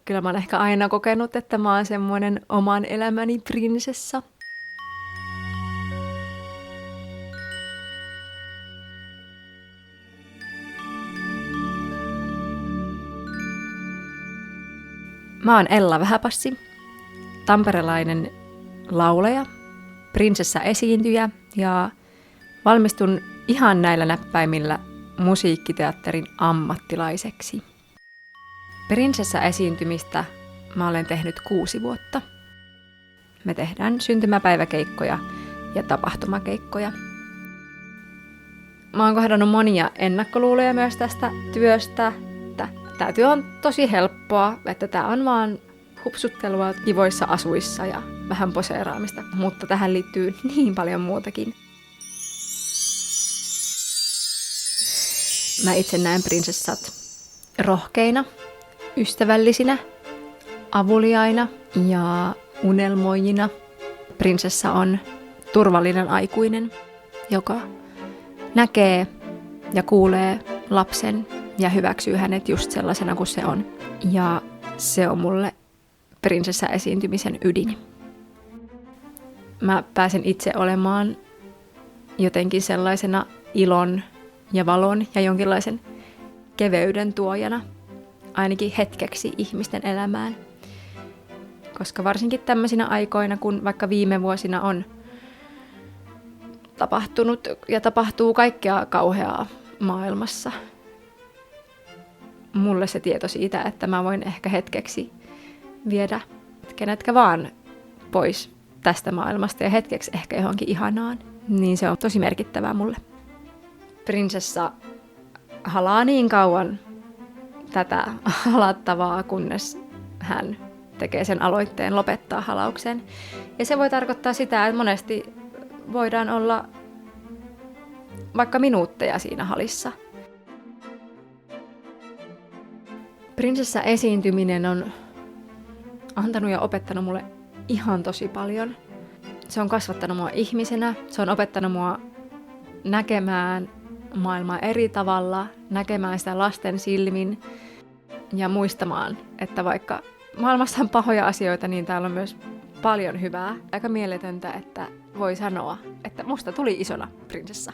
Kyllä mä oon ehkä aina kokenut, että mä oon semmoinen oman elämäni prinsessa. Mä oon Ella Vähäpassi, tamperelainen laulaja, prinsessa-esiintyjä ja valmistun ihan näillä näppäimillä musiikkiteatterin ammattilaiseksi. Prinsessa-esiintymistä mä olen tehnyt 6 vuotta. Me tehdään syntymäpäiväkeikkoja ja tapahtumakeikkoja. Mä oon kohdannut monia ennakkoluuloja myös tästä työstä. Tää työ on tosi helppoa, että tää on vaan hupsuttelua kivoissa asuissa ja vähän poseeraamista, mutta tähän liittyy niin paljon muutakin. Mä itse näen prinsessat rohkeina, ystävällisinä, avuliaina ja unelmoijina. Prinsessa on turvallinen aikuinen, joka näkee ja kuulee lapsen ja hyväksyy hänet just sellaisena kuin se on. Ja se on mulle prinsessa-esiintymisen ydin. Mä pääsen itse olemaan jotenkin sellaisena ilon ja valon ja jonkinlaisen keveyden tuojana, ainakin hetkeksi ihmisten elämään. Koska varsinkin tämmöisinä aikoina, kun vaikka viime vuosina on tapahtunut ja tapahtuu kaikkea kauheaa maailmassa, mulle se tieto siitä, että mä voin ehkä hetkeksi viedä kenetkä vaan pois tästä maailmasta ja hetkeksi ehkä johonkin ihanaan, niin se on tosi merkittävää mulle. Prinsessa halaa niin kauan tätä halattavaa, kunnes hän tekee sen aloitteen lopettaa halauksen. Ja se voi tarkoittaa sitä, että monesti voidaan olla vaikka minuutteja siinä halissa. Prinsessa-esiintyminen on antanut ja opettanut mulle ihan tosi paljon. Se on kasvattanut mua ihmisenä, se on opettanut mua näkemään maailmaa eri tavalla, näkemään sitä lasten silmin ja muistamaan, että vaikka maailmassa on pahoja asioita, niin täällä on myös paljon hyvää. Aika mieletöntä, että voi sanoa, että musta tuli isona prinsessa.